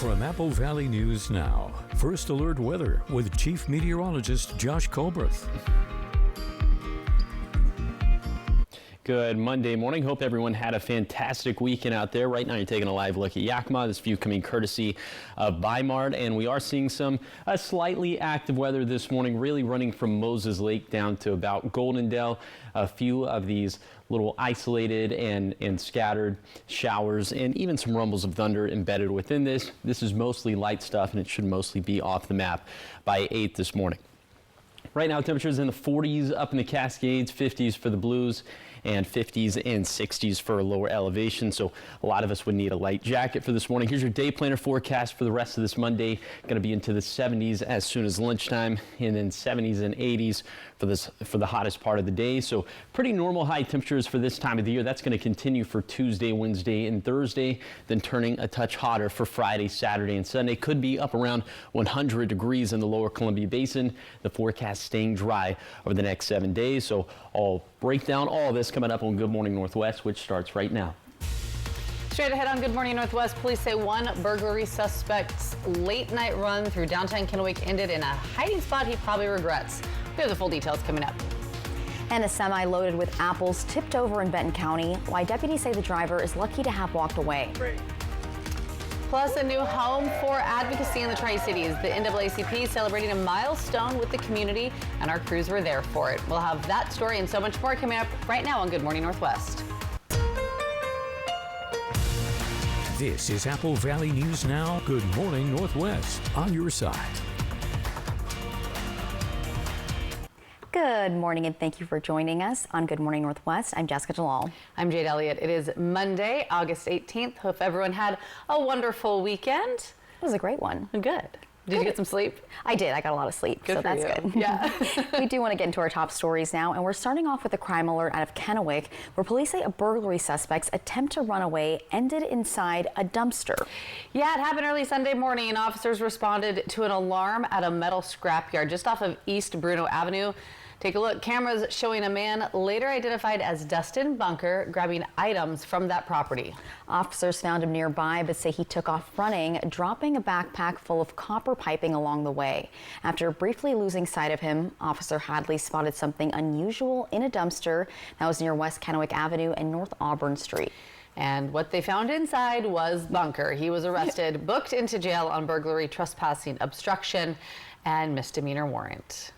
From Apple Valley News Now, First Alert Weather with Chief Meteorologist Josh Colbreth. Good Monday morning. Hope everyone had a fantastic weekend out there. Right now you're taking a live look at Yakima. This view coming courtesy of Bi-Mart, and we are seeing some slightly active weather this morning, really running from Moses Lake down to about Goldendale. A few of these little isolated and scattered showers and even some rumbles of thunder embedded within this. This is mostly light stuff, and it should mostly be off the map by 8 this morning. Right now, temperatures in the 40s up in the Cascades, 50s for the Blues, and 50s and 60s for a lower elevation. So a lot of us would need a light jacket for this morning. Here's your day planner forecast for the rest of this Monday. Going to be into the 70s as soon as lunchtime, and then 70s and 80s for the hottest part of the day. So pretty normal high temperatures for this time of the year. That's going to continue for Tuesday, Wednesday, and Thursday, then turning a touch hotter for Friday, Saturday, and Sunday. Could be up around 100 degrees in the lower Columbia Basin. The forecast staying dry over the next 7 days. So I'll break down all of this coming up on Good Morning Northwest, which starts right now. Straight ahead on Good Morning Northwest, police say one burglary suspect's late night run through downtown Kennewick ended in a hiding spot he probably regrets. We have the full details coming up. And a semi loaded with apples tipped over in Benton County. Why deputies say the driver is lucky to have walked away. Plus, a new home for advocacy in the Tri-Cities. The NAACP celebrating a milestone with the community, and our crews were there for it. We'll have that story and so much more coming up right now on Good Morning Northwest. This is Apple Valley News Now. Good Morning Northwest, on your side. Good morning, and thank you for joining us on Good Morning Northwest. I'm Jessica Jalal. I'm Jade Elliott. It is Monday, August 18th. Hope everyone had a wonderful weekend. It was a great one. Good. Did you get some sleep? I did. I got a lot of sleep, so that's good. Yeah. We do want to get into our top stories now, and we're starting off with a crime alert out of Kennewick, where police say a burglary suspect's attempt to run away ended inside a dumpster. Yeah, it happened early Sunday morning, and officers responded to an alarm at a metal scrapyard just off of East Bruno Avenue. Take a look. Cameras showing a man later identified as Dustin Bunker grabbing items from that property. Officers found him nearby but say he took off running, dropping a backpack full of copper piping along the way. After briefly losing sight of him, Officer Hadley spotted something unusual in a dumpster that was near West Kennewick Avenue and North Auburn Street. And what they found inside was Bunker. He was arrested, booked into jail on burglary, trespassing, obstruction, and misdemeanor warrant.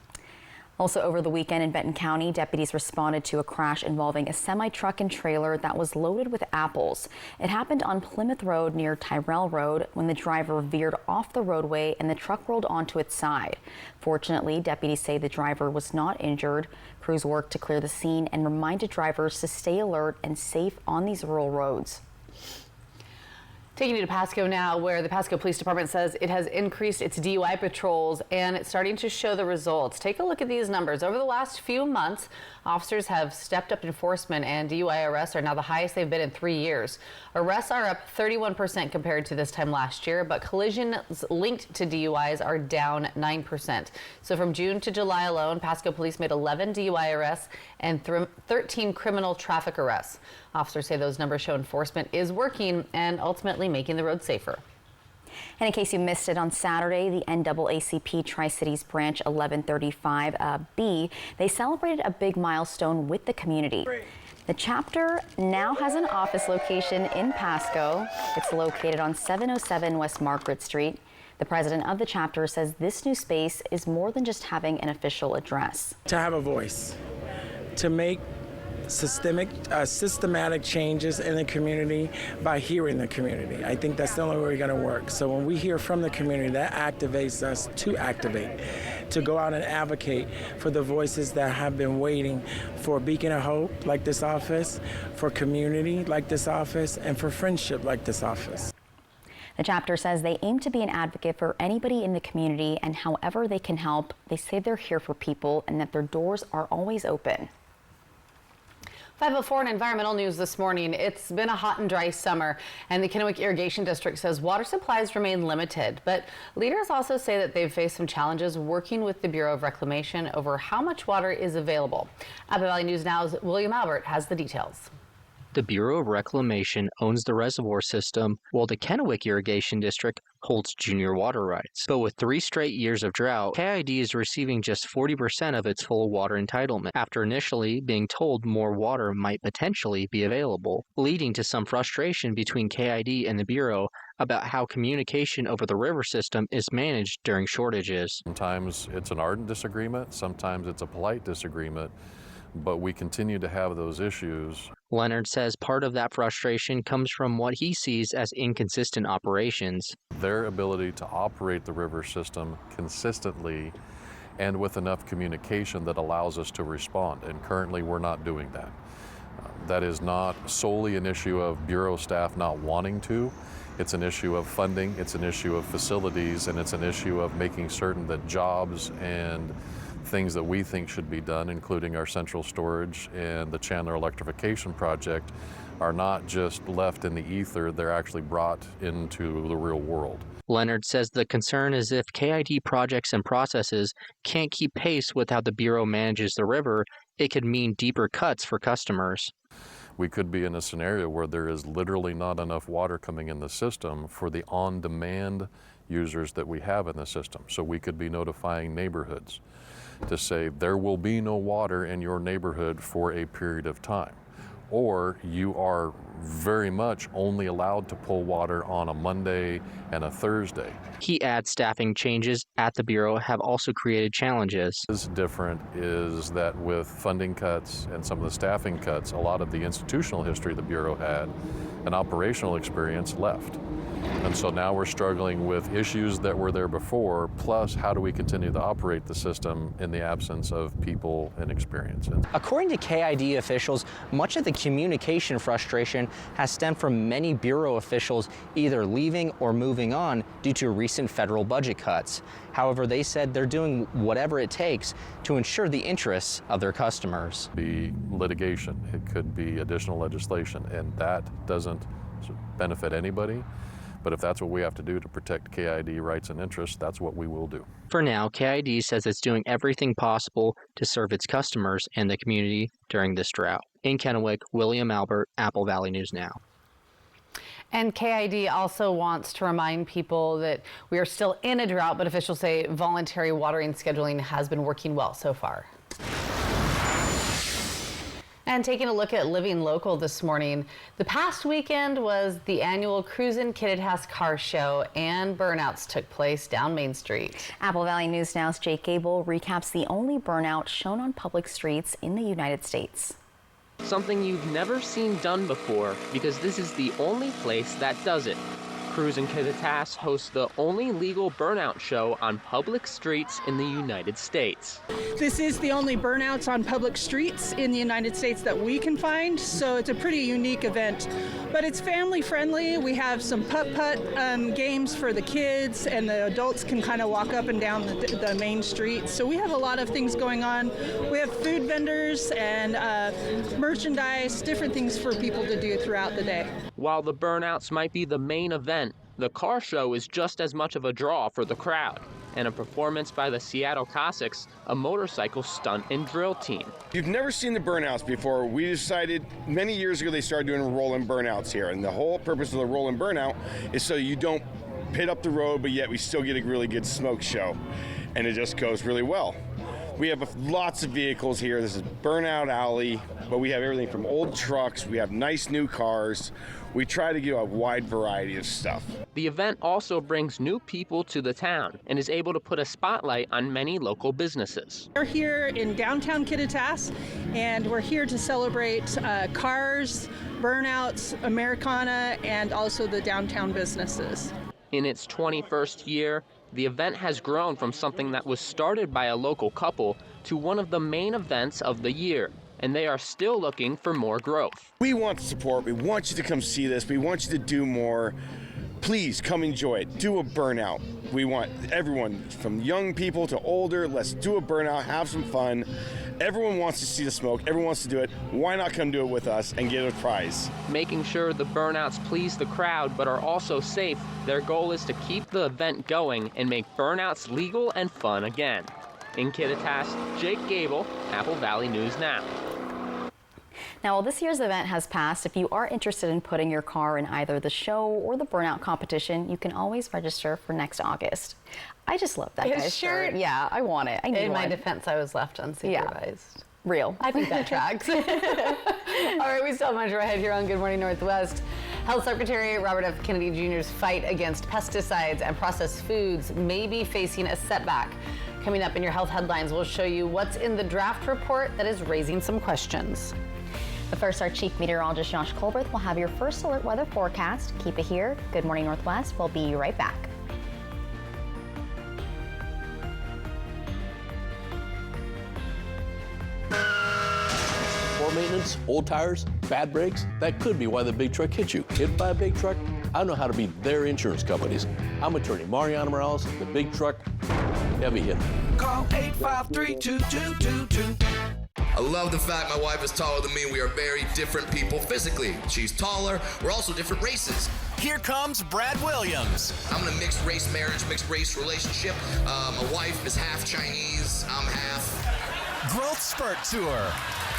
Also over the weekend in Benton County, deputies responded to a crash involving a semi-truck and trailer that was loaded with apples. It happened on Plymouth Road near Tyrell Road when the driver veered off the roadway and the truck rolled onto its side. Fortunately, deputies say the driver was not injured. Crews worked to clear the scene and reminded drivers to stay alert and safe on these rural roads. Taking you to Pasco now, where the Pasco Police Department says it has increased its DUI patrols and it's starting to show the results. Take a look at these numbers. Over the last few months, officers have stepped up enforcement, and DUI arrests are now the highest they've been in 3 years. Arrests are up 31% compared to this time last year, but collisions linked to DUIs are down 9%. So from June to July alone, Pasco Police made 11 DUI arrests and 13 criminal traffic arrests. Officers say those numbers show enforcement is working and ultimately making the road safer. And in case you missed it on Saturday, the NAACP Tri-Cities Branch 1135B, they celebrated a big milestone with the community. The chapter now has an office location in Pasco. It's located on 707 West Margaret Street. The president of the chapter says this new space is more than just having an official address. To have a voice, to make systematic changes in the community by hearing the community. I think that's the only way we're going to work. So when we hear from the community, that activates us to activate, to go out and advocate for the voices that have been waiting for a beacon of hope like this office, for community like this office, and for friendship like this office. The chapter says they aim to be an advocate for anybody in the community, and however they can help, they say they're here for people and that their doors are always open. 504 in environmental news this morning. It's been a hot and dry summer, and the Kennewick Irrigation District says water supplies remain limited. But leaders also say that they've faced some challenges working with the Bureau of Reclamation over how much water is available. Apple Valley News Now's William Albert has the details. The Bureau of Reclamation owns the reservoir system, while the Kennewick Irrigation District holds junior water rights. But with 3 straight years of drought, KID is receiving just 40% of its full water entitlement, after initially being told more water might potentially be available, leading to some frustration between KID and the Bureau about how communication over the river system is managed during shortages. Sometimes it's an ardent disagreement, sometimes it's a polite disagreement, but we continue to have those issues. Leonard says part of that frustration comes from what he sees as inconsistent operations. Their ability to operate the river system consistently and with enough communication that allows us to respond, and currently we're not doing that. That is not solely an issue of Bureau staff not wanting to. It's an issue of funding, it's an issue of facilities, and it's an issue of making certain that jobs and things that we think should be done, including our central storage and the Chandler electrification project, are not just left in the ether, they're actually brought into the real world. Leonard says the concern is if KID projects and processes can't keep pace with how the Bureau manages the river, it could mean deeper cuts for customers. We could be in a scenario where there is literally not enough water coming in the system for the on-demand users that we have in the system. So we could be notifying neighborhoods to say there will be no water in your neighborhood for a period of time. Or you are very much only allowed to pull water on a Monday and a Thursday. He adds staffing changes at the Bureau have also created challenges. What's different is that with funding cuts and some of the staffing cuts, a lot of the institutional history the Bureau had and operational experience left. And so now we're struggling with issues that were there before, plus how do we continue to operate the system in the absence of people and experience. According to KID officials, much of the communication frustration has stemmed from many Bureau officials either leaving or moving on due to recent federal budget cuts. However, they said they're doing whatever it takes to ensure the interests of their customers. It could be litigation, it could be additional legislation, and that doesn't benefit anybody. But if that's what we have to do to protect KID rights and interests, that's what we will do. For now, KID says it's doing everything possible to serve its customers and the community during this drought. In Kennewick, William Albert, Apple Valley News Now. And KID also wants to remind people that we are still in a drought, but officials say voluntary watering scheduling has been working well so far. And taking a look at Living Local this morning, the past weekend was the annual Cruisin' Kittitas Car Show, and burnouts took place down Main Street. Apple Valley News Now's Jake Gable recaps the only burnout shown on public streets in the United States. Something you've never seen done before, because this is the only place that does it. Cruisin' Kittitas hosts the only legal burnout show on public streets in the United States. This is the only burnouts on public streets in the United States that we can find, so it's a pretty unique event. But it's family friendly. We have some putt-putt games for the kids, and the adults can kind of walk up and down the main street. So we have a lot of things going on. We have food vendors and merchandise, different things for people to do throughout the day. While the burnouts might be the main event, the car show is just as much of a draw for the crowd, and a performance by the Seattle Cossacks, a motorcycle stunt and drill team. You've never seen the burnouts before. We decided many years ago they started doing rolling burnouts here, and the whole purpose of the rolling burnout is so you don't pit up the road, but yet we still get a really good smoke show, and it just goes really well. We have lots of vehicles here. This is Burnout Alley, but we have everything from old trucks, we have nice new cars. We try to give a wide variety of stuff. The event also brings new people to the town and is able to put a spotlight on many local businesses. We're here in downtown Kittitas, and we're here to celebrate cars, burnouts, Americana, and also the downtown businesses. In its 21st year, the event has grown from something that was started by a local couple to one of the main events of the year, and they are still looking for more growth. We want support. We want you to come see this. We want you to do more. Please come enjoy it. Do a burnout. We want everyone from young people to older. Let's do a burnout, have some fun. Everyone wants to see the smoke. Everyone wants to do it. Why not come do it with us and get a prize? Making sure the burnouts please the crowd but are also safe, their goal is to keep the event going and make burnouts legal and fun again. In Kittitas, Jake Gable, Apple Valley News Now. Now, while this year's event has passed, if you are interested in putting your car in either the show or the burnout competition, you can always register for next August. I just love that guy's shirt. Yeah, I want it. I need In my one. defense, I was left unsupervised. Yeah. Real. I think that tracks. All right, we still have much ahead here on Good Morning Northwest. Health Secretary Robert F. Kennedy Jr.'s fight against pesticides and processed foods may be facing a setback. Coming up in your health headlines, we'll show you what's in the draft report that is raising some questions. But first, our Chief Meteorologist Josh Colberth will have your first alert weather forecast. Keep it here. Good Morning Northwest. We'll be right back. Poor maintenance, old tires, bad brakes, that could be why the big truck hit you. Hit by a big truck? I know how to beat their insurance companies. I'm attorney Mariano Morales, the big truck heavy hitter. Call 853-2222. I love the fact my wife is taller than me. We are very different people physically. She's taller. We're also different races. Here comes Brad Williams. I'm in a mixed race marriage, mixed race relationship. My wife is half Chinese. I'm half. Growth Spurt Tour.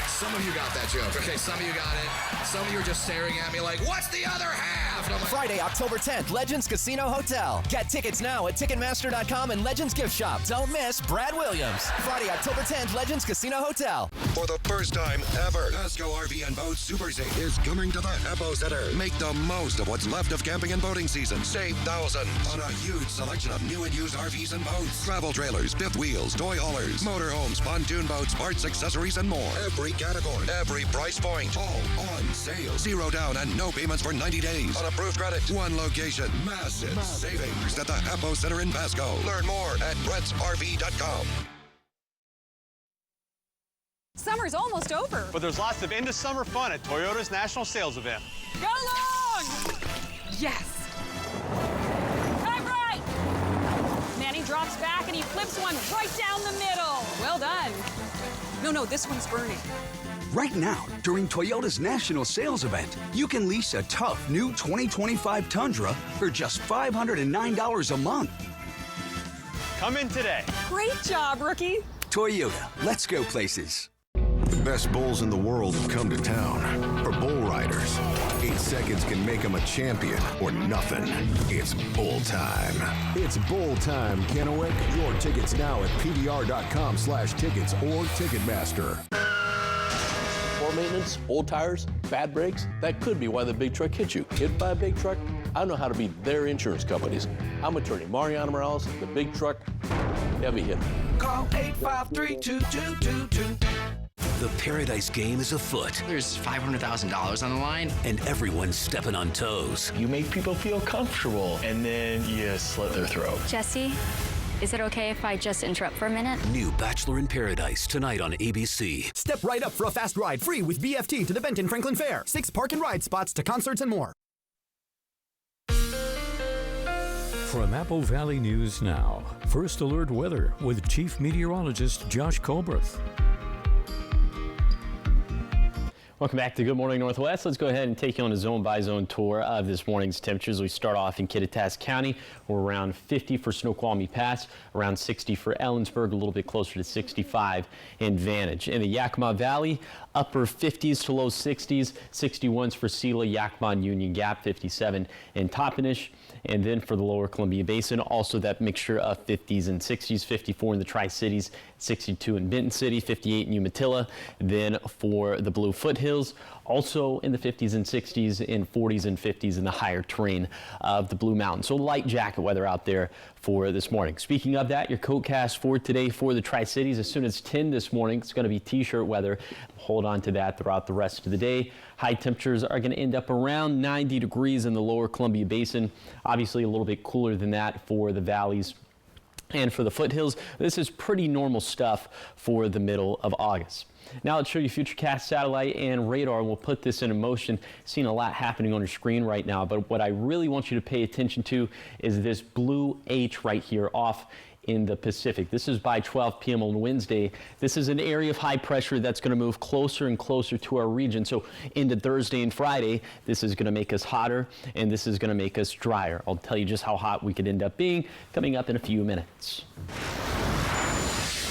Some of you got that joke. Okay, some of you got it. Some of you are just staring at me like, what's the other half? And I'm like, Friday, October 10th, Legends Casino Hotel. Get tickets now at Ticketmaster.com and Legends Gift Shop. Don't miss Brad Williams. Friday, October 10th, Legends Casino Hotel. For the first time ever, Pasco RV and Boats Super Save is coming to the Hippo Center. Make the most of what's left of camping and boating season. Save thousands on a huge selection of new and used RVs and boats. Travel trailers, fifth wheels, toy haulers, motorhomes, pontoon boats, parts, accessories, and more. Every category, every price point, all on sale. Zero down and no payments for 90 days. On approved credit. One location. Massive savings at the Hippo Center in Pasco. Learn more at BrettsRV.com. Summer's almost over. But there's lots of end-of-summer fun at Toyota's National Sales Event. Go long! Yes! Time right! Manny drops back and he flips one right down the middle. Well done. No, this one's burning. Right now, during Toyota's National Sales Event, you can lease a tough new 2025 Tundra for just $509 a month. Come in today. Great job, rookie. Toyota, let's go places. The best bulls in the world have come to town. For bull riders, 8 seconds can make them a champion or nothing. It's bull time. It's bull time, Kennewick. Your tickets now at PDR.com/tickets or Ticketmaster. Poor maintenance, old tires, bad brakes, that could be why the big truck hit you. Hit by a big truck? I know how to beat their insurance companies. I'm attorney Mariano Morales, the big truck heavy hitter. Call 853-2222. The Paradise game is afoot. There's $500,000 on the line. And everyone's stepping on toes. You make people feel comfortable, and then you slit their throat. Jesse, is it okay if I just interrupt for a minute? New Bachelor in Paradise tonight on ABC. Step right up for a fast ride free with BFT to the Benton Franklin Fair. 6 park and ride spots to concerts and more. From Apple Valley News Now, First Alert Weather with Chief Meteorologist Josh Colberth. Welcome back to Good Morning Northwest. Let's go ahead and take you on a zone-by-zone tour of this morning's temperatures. We start off in Kittitas County. We're around 50 for Snoqualmie Pass, around 60 for Ellensburg, a little bit closer to 65 in Vantage. In the Yakima Valley, upper 50s to low 60s, 61s for Sela, Yakima, and Union Gap, 57 in Toppenish. And then for the lower Columbia Basin, also that mixture of 50s and 60s, 54 in the Tri-Cities, 62 in Benton City, 58 in Umatilla. Then for the Blue Foothills, also in the 50s and 60s, in 40s and 50s in the higher terrain of the Blue Mountains. So light jacket weather out there for this morning. Speaking of that, your coatcast for today for the Tri-Cities, as soon as 10 this morning, it's going to be t-shirt weather. Hold on to that throughout the rest of the day. High temperatures are going to end up around 90 degrees in the lower Columbia Basin. Obviously a little bit cooler than that for the valleys. And for the foothills, this is pretty normal stuff for the middle of August. Now let's show you Futurecast satellite and radar. We'll put this into motion. Seeing a lot happening on your screen right now, but what I really want you to pay attention to is this blue H right here off in the Pacific. This is by 12 p.m. on Wednesday. This is an area of high pressure that's going to move closer and closer to our region. So into Thursday and Friday, this is going to make us hotter and this is going to make us drier. I'll tell you just how hot we could end up being coming up in a few minutes.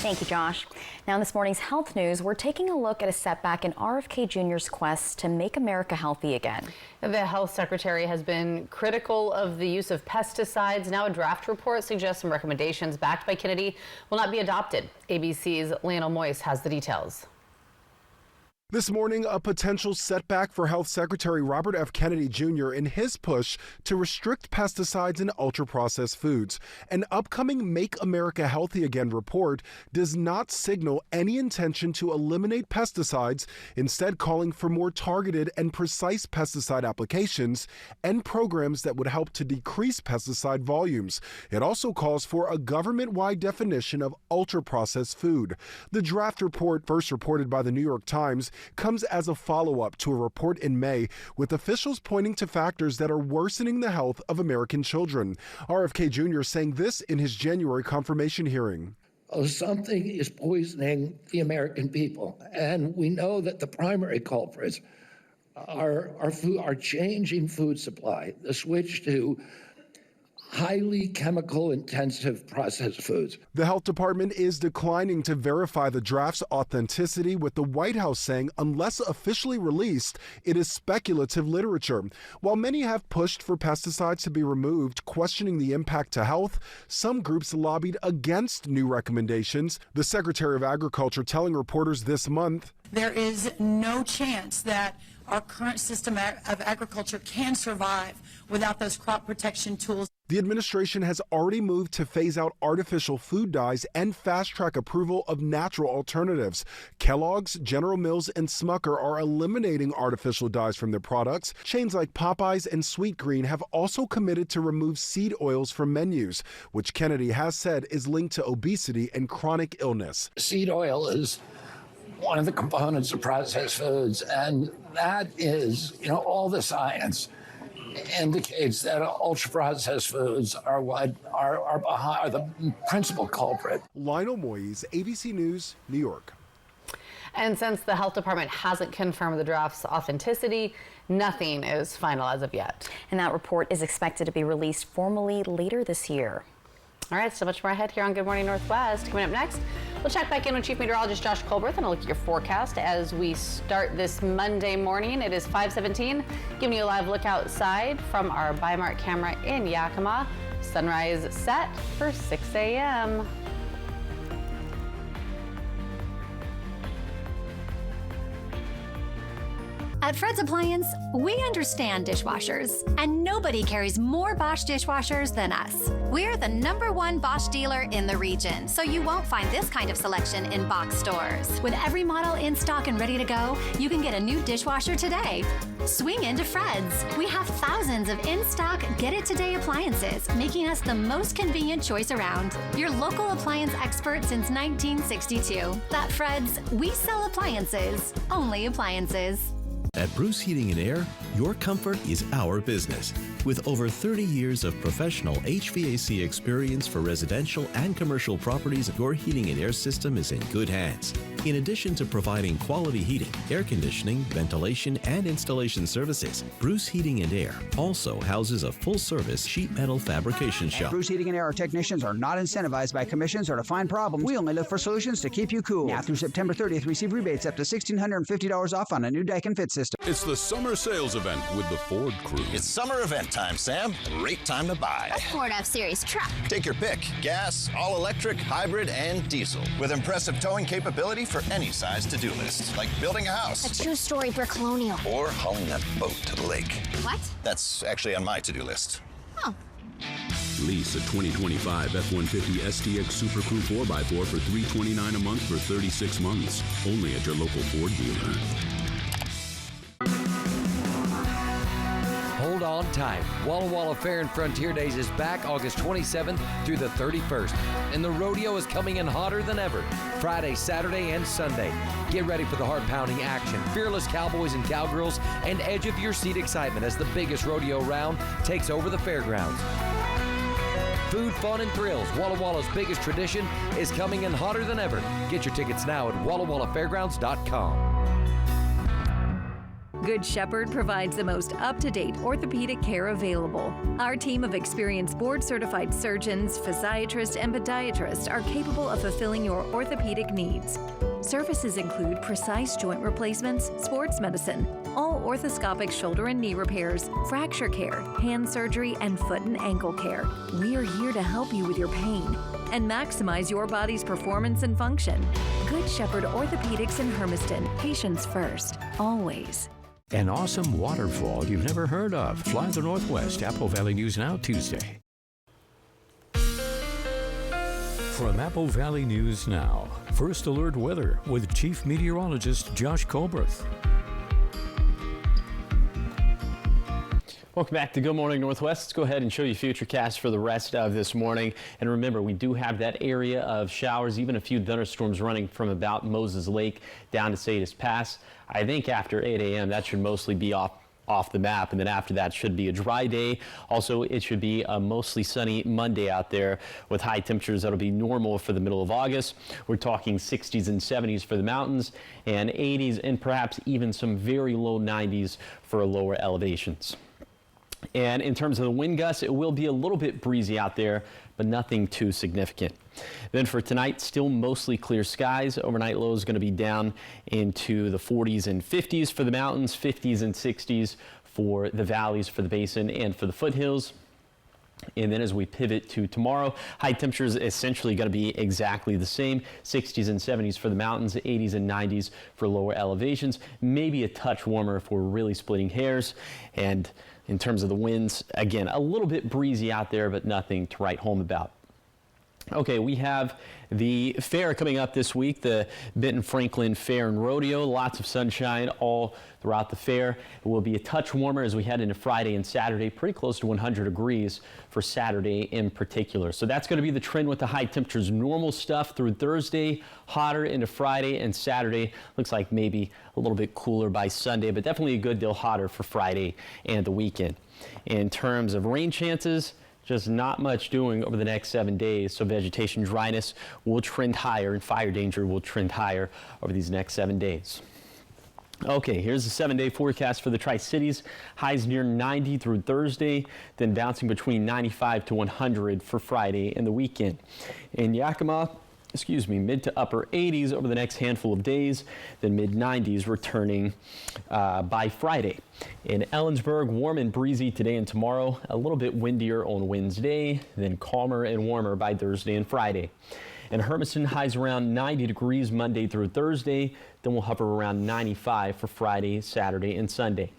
Thank you, Josh. Now in this morning's health news, we're taking a look at a setback in RFK Jr.'s quest to make America healthy again. The health secretary has been critical of the use of pesticides. Now a draft report suggests some recommendations backed by Kennedy will not be adopted. ABC's Lionel Moyes has the details. This morning, a potential setback for Health Secretary Robert F. Kennedy Jr. in his push to restrict pesticides in ultra-processed foods. An upcoming Make America Healthy Again report does not signal any intention to eliminate pesticides, instead calling for more targeted and precise pesticide applications and programs that would help to decrease pesticide volumes. It also calls for a government-wide definition of ultra-processed food. The draft report, first reported by the New York Times, comes as a follow-up to a report in May with officials pointing to factors that are worsening the health of American children. RFK Jr. saying this in his January confirmation hearing. Something is poisoning the American people, and we know that the primary culprits are our changing food supply, the switch to highly chemical-intensive processed foods. The health department is declining to verify the draft's authenticity, with the White House saying unless officially released, it is speculative literature. While many have pushed for pesticides to be removed, questioning the impact to health, some groups lobbied against new recommendations. The Secretary of Agriculture telling reporters this month, there is no chance that our current system of agriculture can survive without those crop protection tools. The administration has already moved to phase out artificial food dyes and fast-track approval of natural alternatives. Kellogg's, General Mills, and Smucker are eliminating artificial dyes from their products. Chains like Popeyes and Sweetgreen have also committed to remove seed oils from menus, which Kennedy has said is linked to obesity and chronic illness. Seed oil is one of the components of processed foods, and that is, all the science indicates that ultra-processed foods are the principal culprit. Lionel Moyes, ABC News, New York. And since the health department hasn't confirmed the draft's authenticity, nothing is final as of yet. And that report is expected to be released formally later this year. All right, so much more ahead here on Good Morning Northwest. Coming up next, we'll check back in with Chief Meteorologist Josh Colbert and a look at your forecast as we start this Monday morning. It is 5:17, giving you a live look outside from our Bi-Mart camera in Yakima. Sunrise set for 6 a.m. At Fred's Appliance, we understand dishwashers, and nobody carries more Bosch dishwashers than us. We're the #1 Bosch dealer in the region, so you won't find this kind of selection in box stores. With every model in stock and ready to go, you can get a new dishwasher today. Swing into Fred's. We have thousands of in-stock get-it-today appliances, making us the most convenient choice around. Your local appliance expert since 1962. At Fred's, we sell appliances, only appliances. At Bruce Heating and Air, your comfort is our business. With over 30 years of professional HVAC experience for residential and commercial properties, your heating and air system is in good hands. In addition to providing quality heating, air conditioning, ventilation, and installation services, Bruce Heating and Air also houses a full-service sheet metal fabrication shop. Bruce Heating and Air technicians are not incentivized by commissions or to find problems. We only look for solutions to keep you cool. Now through September 30th, receive rebates up to $1,650 off on a new Daikin Fit system. It's the summer sales event with the Ford crew. It's summer event time, Sam. Great time to buy. A Ford F-Series truck. Take your pick. Gas, all-electric, hybrid, and diesel. With impressive towing capability for any size to-do list. Like building a house. A two-story brick colonial. Or hauling that boat to the lake. What? That's actually on my to-do list. Oh. Lease a 2025 F-150 STX Super Crew 4x4 for $329 a month for 36 months. Only at your local Ford dealer. Hold on tight. Walla Walla Fair and Frontier Days is back August 27th through the 31st. And the rodeo is coming in hotter than ever. Friday, Saturday, and Sunday. Get ready for the heart-pounding action, fearless cowboys and cowgirls, and edge-of-your-seat excitement as the biggest rodeo round takes over the fairgrounds. Food, fun, and thrills. Walla Walla's biggest tradition is coming in hotter than ever. Get your tickets now at WallaWallaFairgrounds.com. Good Shepherd provides the most up-to-date orthopedic care available. Our team of experienced board-certified surgeons, physiatrists, and podiatrists are capable of fulfilling your orthopedic needs. Services include precise joint replacements, sports medicine, all orthoscopic shoulder and knee repairs, fracture care, hand surgery, and foot and ankle care. We are here to help you with your pain and maximize your body's performance and function. Good Shepherd Orthopedics in Hermiston. Patients first, always. An awesome waterfall you've never heard of. Fly the Northwest. Apple Valley News Now, Tuesday. From Apple Valley News Now, First Alert Weather with Chief Meteorologist Josh Colberth. Welcome back to Good Morning Northwest. Let's go ahead and show you futurecast for the rest of this morning. And remember, we do have that area of showers, even a few thunderstorms running from about Moses Lake down to Sadius Pass. I think after 8 a.m. that should mostly be off the map, and then after that should be a dry day. Also, it should be a mostly sunny Monday out there with high temperatures that'll be normal for the middle of August. We're talking 60s and 70s for the mountains and 80s and perhaps even some very low 90s for lower elevations. And in terms of the wind gusts, it will be a little bit breezy out there, but nothing too significant. Then for tonight, still mostly clear skies. Overnight low is going to be down into the 40s and 50s for the mountains, 50s and 60s for the valleys, for the basin, and for the foothills. And then as we pivot to tomorrow, high temperatures essentially going to be exactly the same. 60s and 70s for the mountains, 80s and 90s for lower elevations. Maybe a touch warmer if we're really splitting hairs. And in terms of the winds, again, a little bit breezy out there, but nothing to write home about. Okay, we have the fair coming up this week, the Benton Franklin Fair and Rodeo. Lots of sunshine all throughout the fair. It will be a touch warmer as we head into Friday and Saturday, pretty close to 100 degrees for Saturday in particular. So that's going to be the trend with the high temperatures. Normal stuff through Thursday, hotter into Friday and Saturday. Looks like maybe a little bit cooler by Sunday, but definitely a good deal hotter for Friday and the weekend. In terms of rain chances, just not much doing over the next 7 days, so vegetation dryness will trend higher and fire danger will trend higher over these next 7 days. Okay, here's the 7-day forecast for the Tri-Cities. Highs near 90 through Thursday, then bouncing between 95 to 100 for Friday and the weekend. In Yakima, mid to upper 80s over the next handful of days, then mid 90s returning by Friday. In Ellensburg, warm and breezy today and tomorrow, a little bit windier on Wednesday, then calmer and warmer by Thursday and Friday. In Hermiston, highs around 90 degrees Monday through Thursday, then we'll hover around 95 for Friday, Saturday, and Sunday.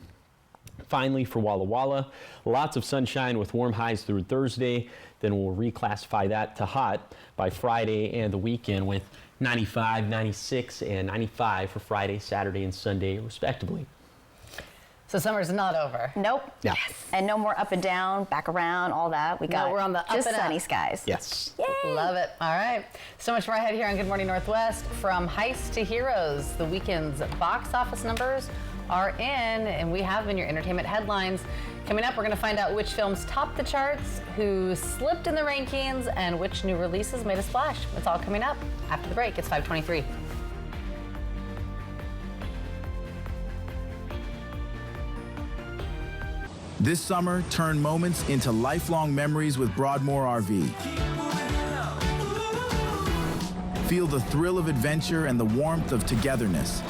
Finally, for Walla Walla, lots of sunshine with warm highs through Thursday. Then we'll reclassify that to hot by Friday and the weekend with 95, 96, and 95 for Friday, Saturday, and Sunday, respectively. So summer's not over. Nope. Yeah. Yes. And no more up and down, back around, all that. We got we're on the up just and sunny up. skies. Yes. Yay. Love it. All right. So much more ahead here on Good Morning Northwest. From heists to heroes, the weekend's box office numbers are in, and we have been your entertainment headlines. Coming up, we're going to find out which films topped the charts, who slipped in the rankings, and which new releases made a splash. It's all coming up after the break. It's 5:23. This summer, turn moments into lifelong memories with Broadmoor RV. Feel the thrill of adventure and the warmth of togetherness.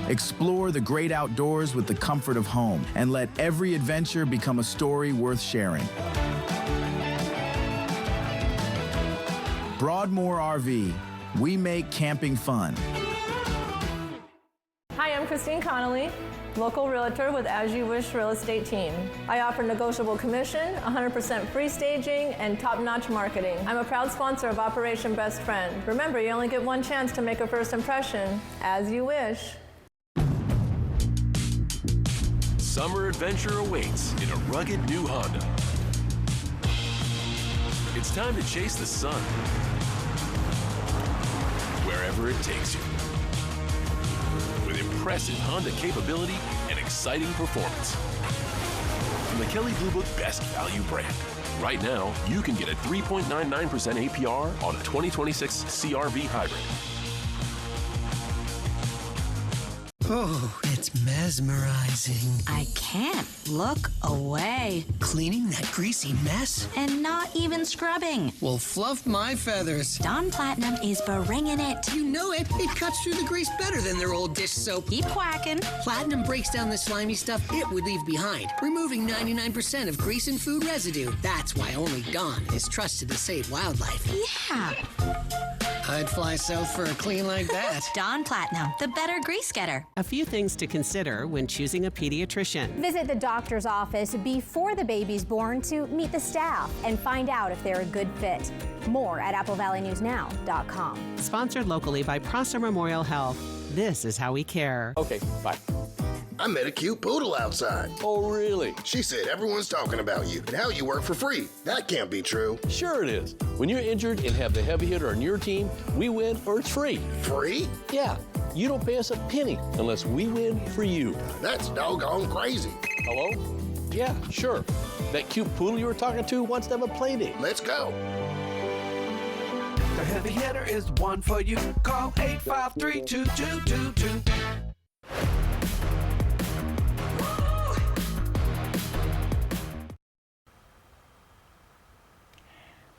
Explore the great outdoors with the comfort of home, and let every adventure become a story worth sharing. Broadmoor RV. We make camping fun. Hi, I'm Christine Connolly, local realtor with As You Wish Real Estate Team. I offer negotiable commission, 100% free staging, and top-notch marketing. I'm a proud sponsor of Operation Best Friend. Remember, you only get one chance to make a first impression. As you wish. Summer adventure awaits in a rugged new Honda. It's time to chase the sun, wherever it takes you. With impressive Honda capability and exciting performance. From the Kelley Blue Book Best Value brand. Right now, you can get a 3.99% APR on a 2026 CR-V Hybrid. Oh, it's mesmerizing. I can't look away. Cleaning that greasy mess? And not even scrubbing. Well, fluff my feathers. Dawn Platinum is bringing it. You know it. It cuts through the grease better than their old dish soap. Keep quacking. Platinum breaks down the slimy stuff it would leave behind, removing 99% of grease and food residue. That's why only Dawn is trusted to save wildlife. Yeah. I'd fly south for a clean like that. Dawn Platinum, the better grease getter. A few things to consider when choosing a pediatrician. Visit the doctor's office before the baby's born to meet the staff and find out if they're a good fit. More at AppleValleyNewsNow.com. Sponsored locally by Prosser Memorial Health. This is how we care. Okay, bye. I met a cute poodle outside. Oh, really? She said everyone's talking about you and how you work for free. That can't be true. Sure it is. When you're injured and have the heavy hitter on your team, we win or it's free. Free? Yeah. You don't pay us a penny unless we win for you. That's doggone crazy. Hello? Yeah, sure. That cute poodle you were talking to wants to have a play date. Let's go. The heavy hitter is one for you. Call 853-2222.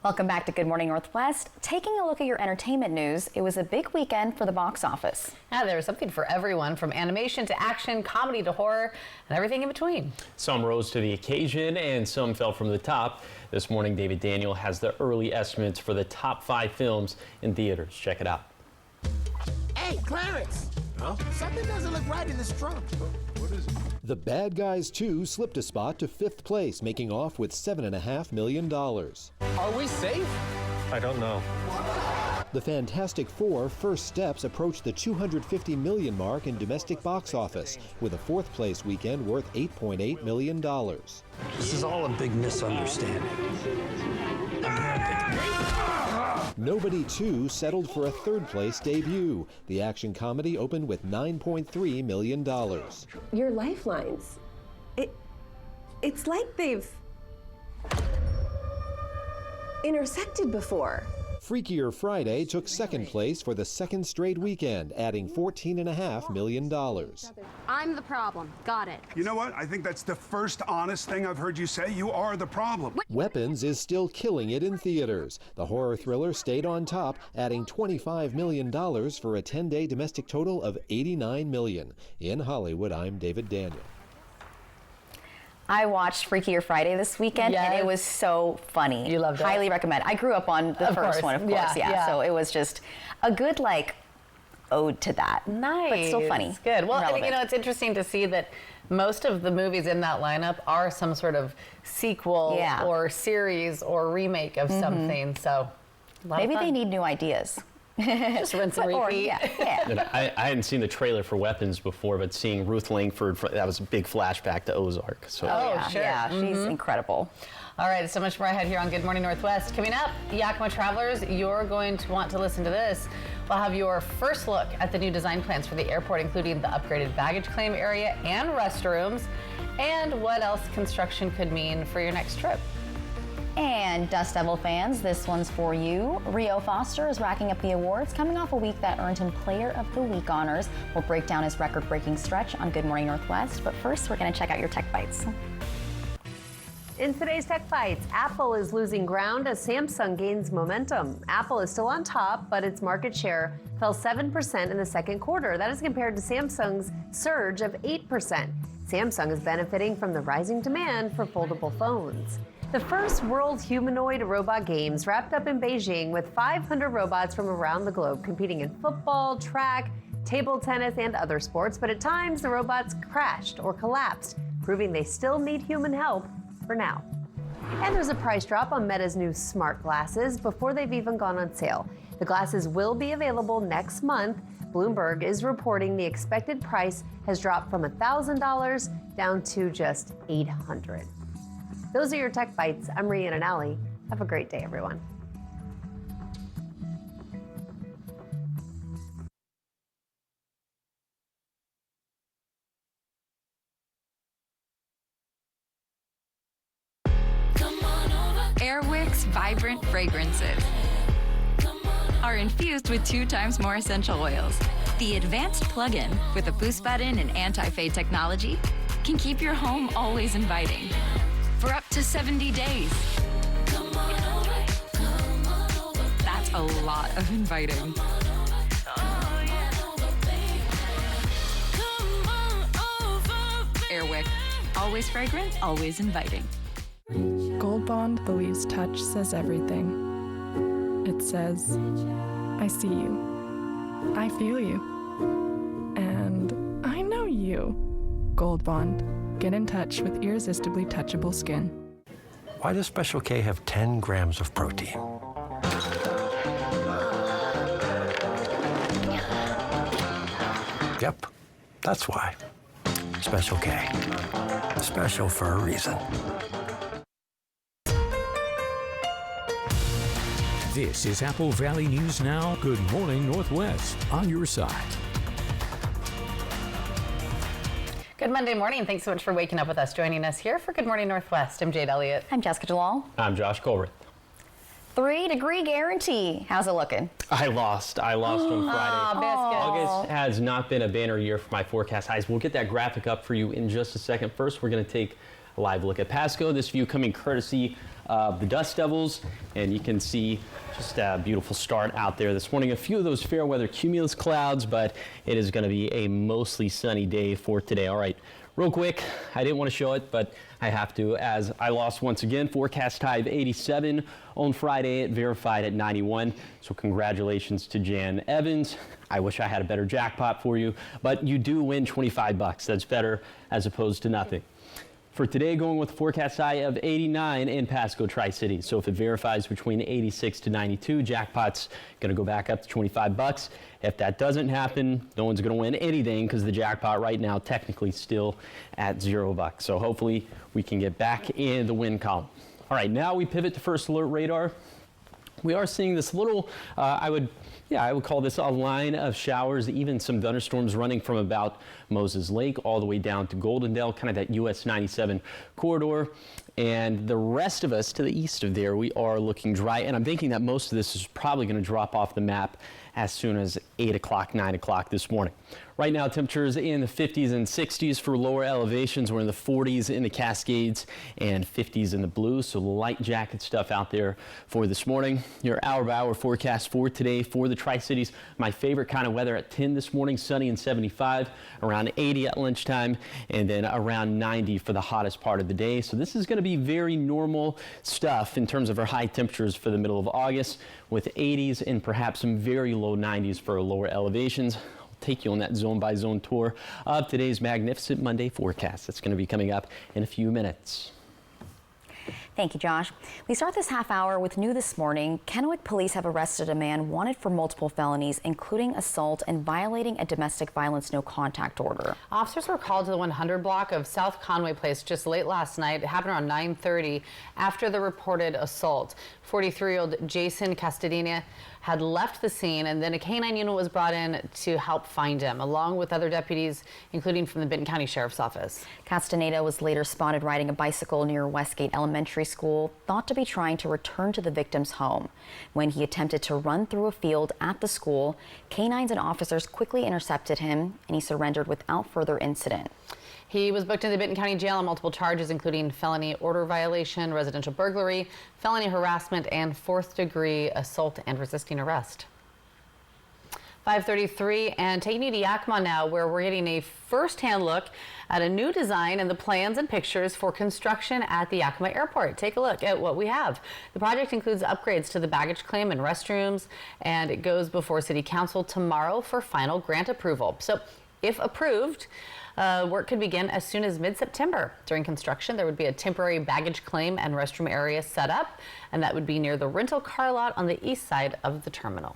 Welcome back to Good Morning Northwest. Taking a look at your entertainment news, it was a big weekend for the box office. Yeah, there was something for everyone, from animation to action, comedy to horror, and everything in between. Some rose to the occasion and some fell from the top. This morning, David Daniel has the early estimates for the top 5 films in theaters. Check it out. Hey, Clarence! Huh? Something doesn't look right in this trunk. What is it? The Bad Guys 2 slipped a spot to 5th place, making off with $7.5 million. Are we safe? I don't know. The Fantastic Four: First Steps approached the $250 million mark in domestic box office, with a 4th place weekend worth $8.8 million. This is all a big misunderstanding. Nobody 2 settled for a 3rd place debut. The action comedy opened with $9.3 million. Your lifelines. It's like they've intersected before. Freakier Friday took 2nd place for the 2nd straight weekend, adding $14.5 million. I'm the problem. Got it. You know what? I think that's the first honest thing I've heard you say. You are the problem. Weapons is still killing it in theaters. The horror thriller stayed on top, adding $25 million for a 10-day domestic total of $89 million. In Hollywood, I'm David Daniel. I watched Freakier Friday this weekend, and it was so funny. You loved it? Highly recommend. I grew up on the first one, of course, yeah. So it was just a good, ode to that. Nice. But still funny. It's good. Well, relevant. it's interesting to see that most of the movies in that lineup are some sort of sequel or series or remake of something. So maybe they need new ideas. Just rinse and repeat. I hadn't seen the trailer for Weapons before, but seeing Ruth Langford, that was a big flashback to Ozark. So. Sure. Yeah, she's incredible. All right, so much more ahead here on Good Morning Northwest. Coming up, Yakima travelers, you're going to want to listen to this. We'll have your first look at the new design plans for the airport, including the upgraded baggage claim area and restrooms, and what else construction could mean for your next trip. And Dust Devil fans, this one's for you. Rio Foster is racking up the awards, coming off a week that earned him Player of the Week honors. We'll break down his record-breaking stretch on Good Morning Northwest, but first we're going to check out your Tech Bites. In today's Tech Bites, Apple is losing ground as Samsung gains momentum. Apple is still on top, but its market share fell 7% in the second quarter. That is compared to Samsung's surge of 8%. Samsung is benefiting from the rising demand for foldable phones. The first World Humanoid Robot Games wrapped up in Beijing with 500 robots from around the globe competing in football, track, table tennis, and other sports, but at times the robots crashed or collapsed, proving they still need human help for now. And there's a price drop on Meta's new smart glasses before they've even gone on sale. The glasses will be available next month. Bloomberg is reporting the expected price has dropped from $1,000 down to just $800. Those are your Tech Bites. I'm Rhiannon Alley. Have a great day, everyone. Air Wicks Vibrant Fragrances are infused with 2 times more essential oils The advanced plug-in with a boost button and anti-fade technology can keep your home always inviting for up to 70 days. That's a lot of inviting. Airwick. Always fragrant, always inviting. Gold Bond believes touch says everything. It says, I see you. I feel you. And I know you. Gold Bond. Get in touch with irresistibly touchable skin. Why does Special K have 10 grams of protein? Yep, that's why. Special K. Special for a reason. This is Apple Valley News Now. Good morning, Northwest. On your side. Good Monday morning. Thanks so much for waking up with us. Joining us here for Good Morning Northwest. I'm Jade Elliott. I'm Jessica Jalal. I'm Josh Colbert. 3-degree guarantee. How's it looking? I lost on Friday. August has not been a banner year for my forecast highs. We'll get that graphic up for you in just a second. First, we're going to take a live look at Pasco. This view coming courtesy of the Dust Devils, and you can see just a beautiful start out there this morning. A few of those fair weather cumulus clouds, but it is going to be a mostly sunny day for today. All right, real quick, I didn't want to show it, but I have to, as I lost once again. Forecast high of 87 on Friday, it verified at 91. So congratulations to Jan Evans. I wish I had a better jackpot for you, but you do win 25 bucks. That's better as opposed to nothing. For today, going with a forecast high of 89 in Pasco Tri-City. So if it verifies between 86 to 92, jackpot's going to go back up to 25 bucks. If that doesn't happen, no one's going to win anything because the jackpot right now technically still at $0. So hopefully we can get back in the win column. All right, now we pivot to First Alert Radar. We are seeing this little, I would call this a line of showers, even some thunderstorms running from about Moses Lake all the way down to Goldendale, kind of that US 97 corridor. And the rest of us to the east of there, we are looking dry. And I'm thinking that most of this is probably going to drop off the map as soon as 8 o'clock, 9 o'clock this morning. Right now, temperatures in the 50s and 60s for lower elevations. We're in the 40s in the Cascades and 50s in the Blues. So light jacket stuff out there for this morning. Your hour-by-hour forecast for today for the Tri-Cities. My favorite kind of weather at 10 this morning, sunny and 75, around 80 at lunchtime, and then around 90 for the hottest part of the day. So this is going to be very normal stuff in terms of our high temperatures for the middle of August, with 80s and perhaps some very low 90s for lower elevations. Take you on that zone-by-zone tour of today's magnificent Monday forecast. That's going to be coming up in a few minutes. Thank you, Josh. We start this half hour with new this morning. Kennewick police have arrested a man wanted for multiple felonies, including assault and violating a domestic violence no contact order. Officers were called to the 100 block of South Conway Place just late last night. It happened around 9:30 after the reported assault. 43-year-old Jason Castadina had left the scene, and then a canine unit was brought in to help find him, along with other deputies, including from the Benton County Sheriff's Office. Castaneda was later spotted riding a bicycle near Westgate Elementary School, thought to be trying to return to the victim's home. When he attempted to run through a field at the school, canines and officers quickly intercepted him, and he surrendered without further incident. He was booked in the Benton County Jail on multiple charges, including felony order violation, residential burglary, felony harassment, and 4th-degree assault and resisting arrest. 5:33, and taking you to Yakima now, where we're getting a first-hand look at a new design and the plans and pictures for construction at the Yakima Airport. Take a look at what we have. The project includes upgrades to the baggage claim and restrooms, and it goes before City Council tomorrow for final grant approval. So, if approved, work could begin as soon as mid-September. During construction, there would be a temporary baggage claim and restroom area set up, and that would be near the rental car lot on the east side of the terminal.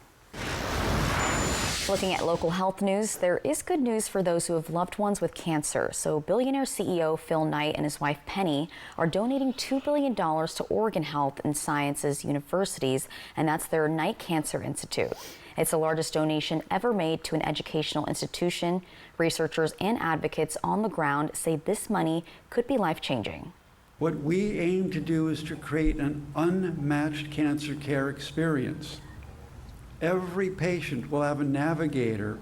Looking at local health news, there is good news for those who have loved ones with cancer. So billionaire CEO Phil Knight and his wife Penny are donating $2 billion to Oregon Health and Sciences universities, and that's their Knight Cancer Institute. It's the largest donation ever made to an educational institution. Researchers and advocates on the ground say this money could be life-changing. What we aim to do is to create an unmatched cancer care experience. Every patient will have a navigator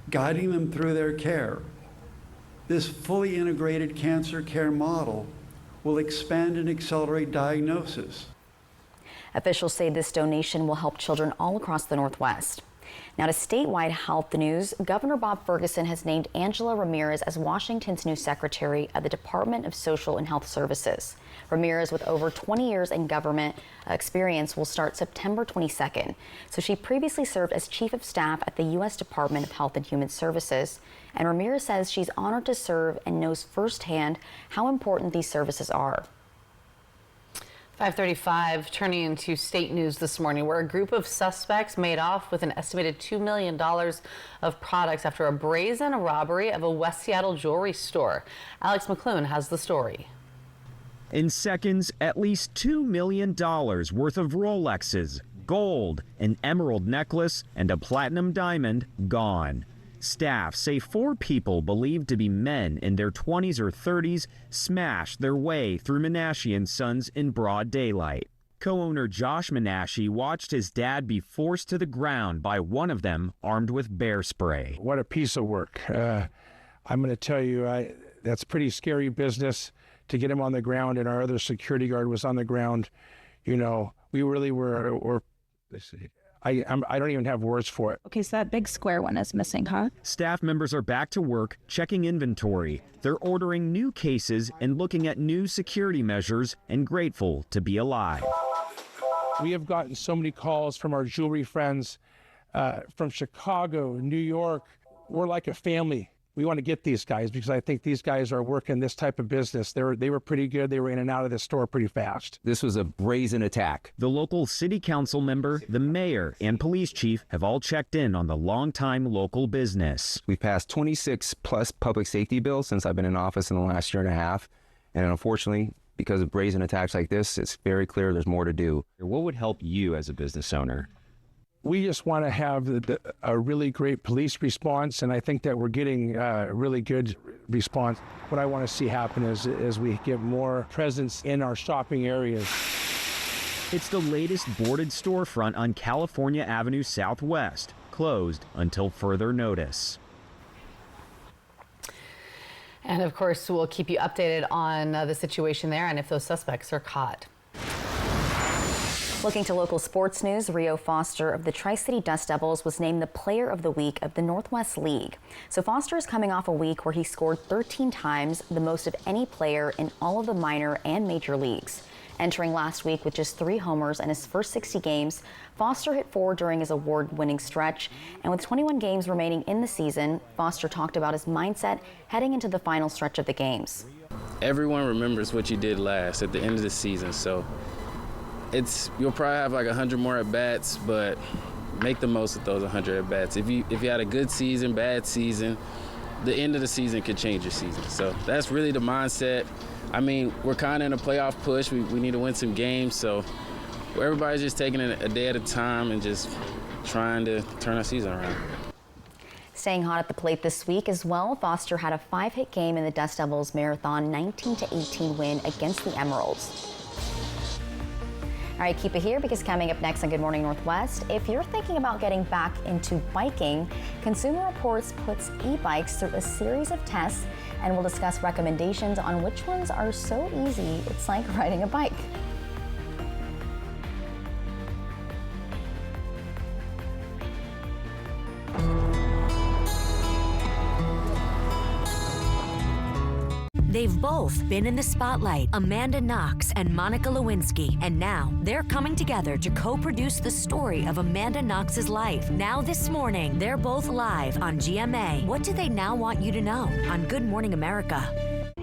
guiding them through their care. This fully integrated cancer care model will expand and accelerate diagnosis. Officials say this donation will help children all across the Northwest. Now to statewide health news, Governor Bob Ferguson has named Angela Ramirez as Washington's new Secretary of the Department of Social and Health Services. Ramirez, with over 20 years in government experience, will start September 22nd. So she previously served as Chief of Staff at the U.S. Department of Health and Human Services. And Ramirez says she's honored to serve and knows firsthand how important these services are. 5:35, turning into state news this morning, where a group of suspects made off with an estimated $2 million of products after a brazen robbery of a West Seattle jewelry store. Alex McClune has the story. In seconds, at least $2 million worth of Rolexes, gold, an emerald necklace, and a platinum diamond gone. Staff say 4 people believed to be men in their 20s or 30s smashed their way through Menashe & Sons in broad daylight. Co-owner Josh Menashe watched his dad be forced to the ground by one of them armed with bear spray. What a piece of work. I'm going to tell you, that's pretty scary business to get him on the ground, and our other security guard was on the ground. You know, we really were I don't even have words for it. Okay, so that big square one is missing, huh? Staff members are back to work, checking inventory. They're ordering new cases and looking at new security measures, and grateful to be alive. We have gotten so many calls from our jewelry friends from Chicago, New York. We're like a family. We want to get these guys because I think these guys are working this type of business. They were pretty good. They were in and out of the store pretty fast. This was a brazen attack. The local city council member, the mayor, and police chief have all checked in on the longtime local business. We've passed 26 plus public safety bills since I've been in office in the last year and a half. And unfortunately, because of brazen attacks like this, it's very clear there's more to do. What would help you as a business owner? We just want to have a really great police response, and I think that we're getting a really good response. What I want to see happen is we get more presence in our shopping areas. It's the latest boarded storefront on California Avenue Southwest, closed until further notice. And of course, we'll keep you updated on the situation there and if those suspects are caught. Looking to local sports news, Rio Foster of the Tri-City Dust Devils was named the Player of the Week of the Northwest League. So Foster is coming off a week where he scored 13 times, the most of any player in all of the minor and major leagues. Entering last week with just 3 homers in his first 60 games, Foster hit 4 during his award-winning stretch. And with 21 games remaining in the season, Foster talked about his mindset heading into the final stretch of the games. Everyone remembers what you did last at the end of the season, so you'll probably have like 100 more at-bats, but make the most of those 100 at-bats. If you had a good season, bad season, the end of the season could change your season. So that's really the mindset. I mean, we're kind of in a playoff push. We need to win some games, so everybody's just taking it a day at a time and just trying to turn our season around. Staying hot at the plate this week as well, Foster had a 5-hit game in the Dust Devils Marathon 19-18 win against the Emeralds. All right, keep it here because coming up next on Good Morning Northwest, if you're thinking about getting back into biking, Consumer Reports puts e-bikes through a series of tests, and we'll discuss recommendations on which ones are so easy it's like riding a bike. They've both been in the spotlight, Amanda Knox and Monica Lewinsky, and now they're coming together to co-produce the story of Amanda Knox's life. Now this morning, they're both live on GMA. What do they now want you to know on Good Morning America?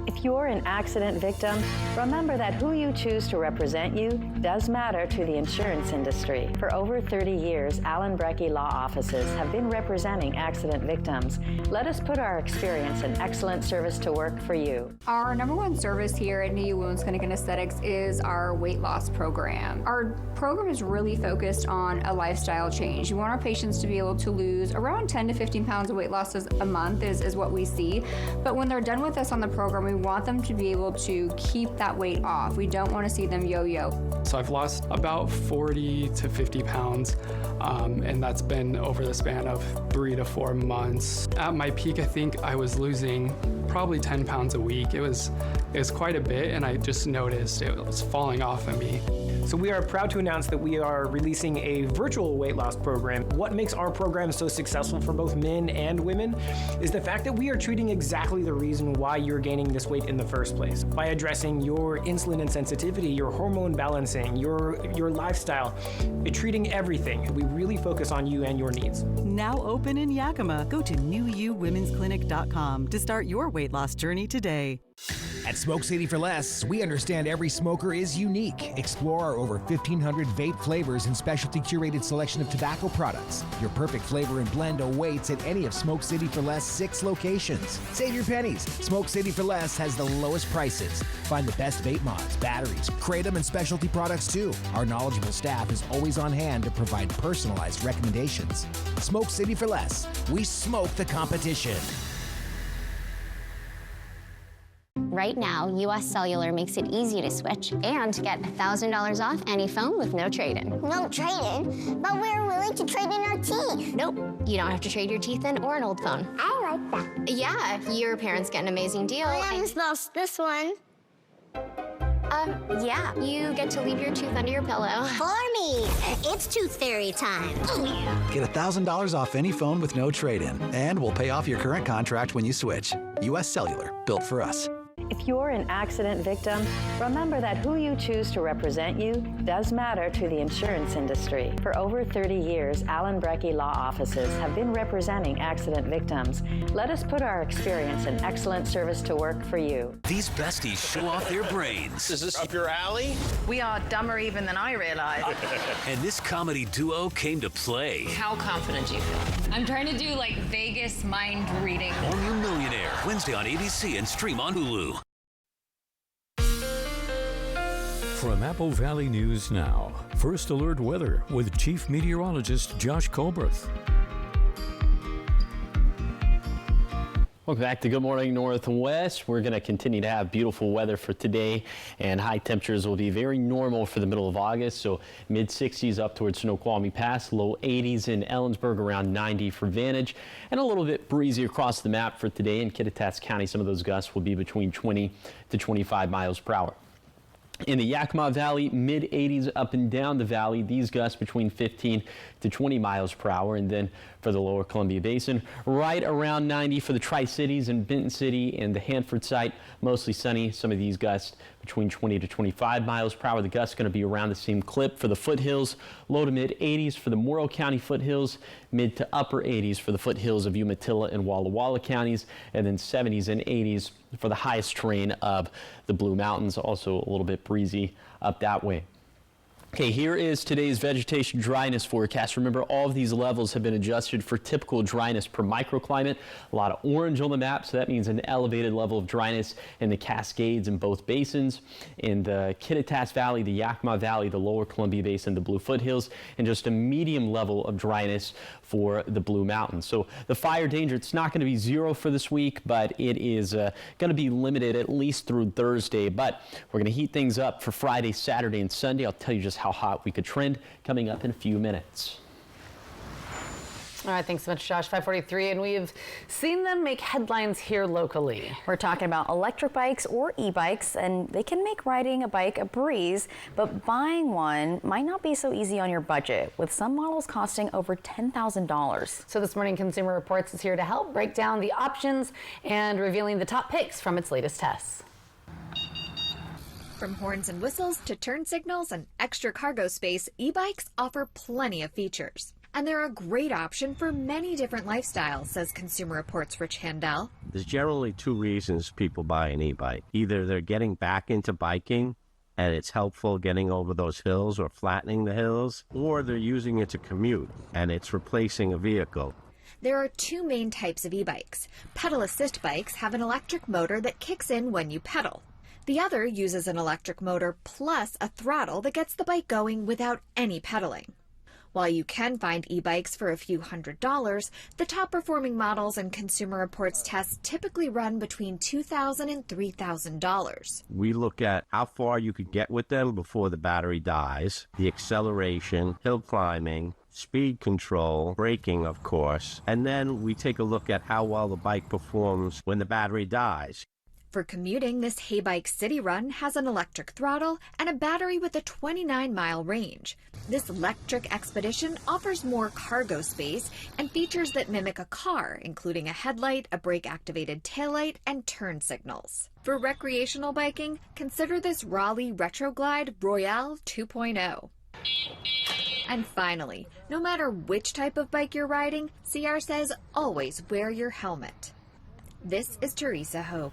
If you're an accident victim, remember that who you choose to represent you does matter to the insurance industry. For over 30 years, Allen Brecky Law Offices have been representing accident victims. Let us put our experience and excellent service to work for you. Our #1 service here at NIU Wounds Clinic and Aesthetics is our weight loss program. Our program is really focused on a lifestyle change. We want our patients to be able to lose around 10 to 15 pounds of weight loss a month is what we see. But when they're done with us on the program, we want them to be able to keep that weight off. We don't want to see them yo-yo. So I've lost about 40 to 50 pounds, and that's been over the span of 3 to 4 months. At my peak, I think I was losing probably 10 pounds a week. It was quite a bit, and I just noticed it was falling off of me. So we are proud to announce that we are releasing a virtual weight loss program. What makes our program so successful for both men and women is the fact that we are treating exactly the reason why you're gaining this weight in the first place. By addressing your insulin insensitivity, your hormone balancing, your lifestyle, treating everything. We really focus on you and your needs. Now open in Yakima. Go to newuwomensclinic.com to start your weight loss journey today. At Smoke City for Less, we understand every smoker is unique. Explore our over 1,500 vape flavors and specialty curated selection of tobacco products. Your perfect flavor and blend awaits at any of Smoke City for Less 6 locations. Save your pennies. Smoke City for Less has the lowest prices. Find the best vape mods, batteries, kratom, and specialty products too. Our knowledgeable staff is always on hand to provide personalized recommendations. Smoke City for Less. We smoke the competition. Right now, US Cellular makes it easy to switch and get $1,000 off any phone with no trade-in. No trade-in? But we're willing to trade in our teeth. Nope, you don't have to trade your teeth in or an old phone. I like that. Yeah, your parents get an amazing deal. I almost lost this one. Yeah, you get to leave your tooth under your pillow. For me, it's Tooth Fairy time. Get $1,000 off any phone with no trade-in, and we'll pay off your current contract when you switch. US Cellular, built for us. If you're an accident victim, remember that who you choose to represent you does matter to the insurance industry. For over 30 years, Allen Brecky Law Offices have been representing accident victims. Let us put our experience and excellent service to work for you. These besties show off their brains. Is this up your alley? We are dumber even than I realized. And this comedy duo came to play. How confident do you feel? I'm trying to do like Vegas mind reading. All New Millionaire, Wednesday on ABC and stream on Hulu. From Apple Valley News Now, First Alert Weather with Chief Meteorologist Josh Colbreth. Welcome back to Good Morning Northwest. We're going to continue to have beautiful weather for today, and high temperatures will be very normal for the middle of August. So mid-60s up towards Snoqualmie Pass, low 80s in Ellensburg, around 90 for Vantage, and a little bit breezy across the map for today. In Kittitas County, some of those gusts will be between 20 to 25 miles per hour. In the Yakima Valley, mid-80s up and down the valley, these gusts between 15 to 20 miles per hour. And then for the lower Columbia Basin, right around 90 for the Tri-Cities and Benton City and the Hanford site, mostly sunny. Some of these gusts between 20 to 25 miles per hour. The gusts going to be around the same clip for the foothills, low to mid-80s for the Morrow County foothills, mid to upper 80s for the foothills of Umatilla and Walla Walla counties, and then 70s and 80s for the highest terrain of the Blue Mountains. Also a little bit breezy up that way. Okay, here is today's vegetation dryness forecast. Remember, all of these levels have been adjusted for typical dryness per microclimate. A lot of orange on the map, so that means an elevated level of dryness in the Cascades in both basins. In the Kittitas Valley, the Yakima Valley, the lower Columbia Basin, the Blue Foothills, and just a medium level of dryness for the Blue Mountains. So the fire danger, it's not going to be zero for this week, but it is going to be limited at least through Thursday. But we're going to heat things up for Friday, Saturday, and Sunday. I'll tell you just how hot we could trend coming up in a few minutes. All right, thanks so much, Josh. 5:43, and we've seen them make headlines here locally. We're talking about electric bikes or e-bikes, and they can make riding a bike a breeze, but buying one might not be so easy on your budget, with some models costing over $10,000. So this morning, Consumer Reports is here to help break down the options and revealing the top picks from its latest tests. From horns and whistles to turn signals and extra cargo space, e-bikes offer plenty of features. And they're a great option for many different lifestyles, says Consumer Reports' Rich Handel. There's generally two reasons people buy an e-bike. Either they're getting back into biking and it's helpful getting over those hills or flattening the hills, or they're using it to commute and it's replacing a vehicle. There are two main types of e-bikes. Pedal assist bikes have an electric motor that kicks in when you pedal. The other uses an electric motor plus a throttle that gets the bike going without any pedaling. While you can find e-bikes for a few $100s, the top performing models in Consumer Reports tests typically run between $2,000 and $3,000. We look at how far you could get with them before the battery dies, the acceleration, hill climbing, speed control, braking, of course, and then we take a look at how well the bike performs when the battery dies. For commuting, this Haybike City Run has an electric throttle and a battery with a 29-mile range. This electric expedition offers more cargo space and features that mimic a car, including a headlight, a brake-activated taillight, and turn signals. For recreational biking, consider this Raleigh Retroglide Royale 2.0. And finally, no matter which type of bike you're riding, CR says always wear your helmet. This is Teresa Hope.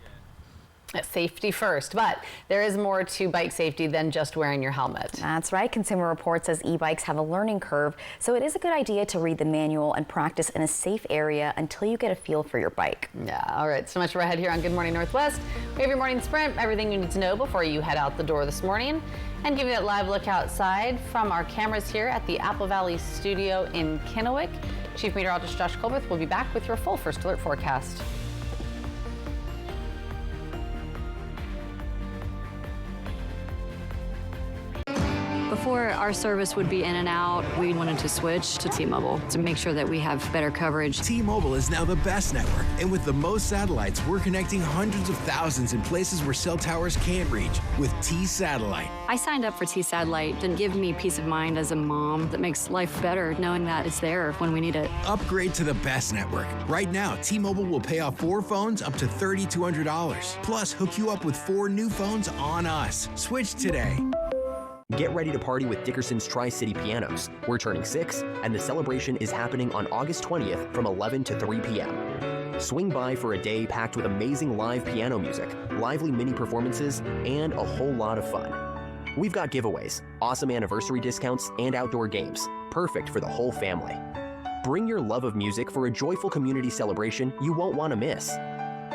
Safety first, but there is more to bike safety than just wearing your helmet. That's right. Consumer Reports says e-bikes have a learning curve, so it is a good idea to read the manual and practice in a safe area until you get a feel for your bike. Yeah, all right. So much for ahead here on Good Morning Northwest. We have your morning sprint, everything you need to know before you head out the door this morning, and give you that live look outside from our cameras here at the Apple Valley Studio in Kennewick. Chief Meteorologist Josh Colbert will be back with your full First Alert forecast. Before, our service would be in and out. We wanted to switch to T-Mobile to make sure that we have better coverage. T-Mobile is now the best network, and with the most satellites, we're connecting hundreds of thousands in places where cell towers can't reach with T-Satellite. I signed up for T-Satellite and give me peace of mind as a mom that makes life better knowing that it's there when we need it. Upgrade to the best network. Right now, T-Mobile will pay off 4 phones up to $3,200. Plus, hook you up with 4 new phones on us. Switch today. Get ready to party with Dickerson's Tri-City Pianos. We're turning 6, and the celebration is happening on August 20th from 11 to 3 p.m. Swing by for a day packed with amazing live piano music, lively mini performances, and a whole lot of fun. We've got giveaways, awesome anniversary discounts, and outdoor games, perfect for the whole family. Bring your love of music for a joyful community celebration you won't want to miss.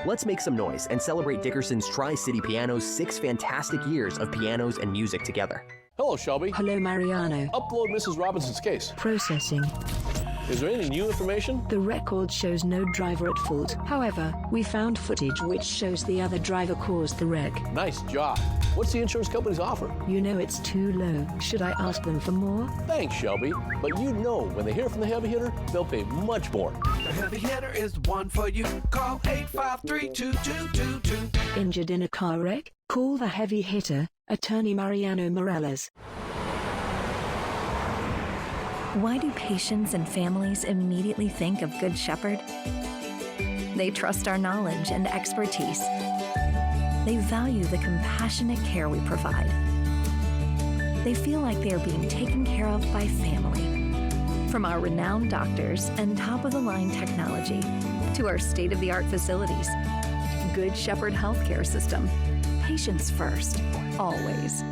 Let's make some noise and celebrate Dickerson's Tri-City Piano's 6 fantastic years of pianos and music together. Hello, Shelby. Hello, Mariano. Upload Mrs. Robinson's case. Processing. Is there any new information? The record shows no driver at fault. However, we found footage which shows the other driver caused the wreck. Nice job. What's the insurance company's offer? You know it's too low. Should I ask them for more? Thanks, Shelby. But you know when they hear from the heavy hitter, they'll pay much more. The heavy hitter is the one for you. Call 853-2222. Injured in a car wreck? Call the heavy hitter, Attorney Mariano Morales. Why do patients and families immediately think of Good Shepherd? They trust our knowledge and expertise. They value the compassionate care we provide. They feel like they are being taken care of by family. From our renowned doctors and top-of-the-line technology to our state-of-the-art facilities, Good Shepherd Healthcare System. Patients first, always.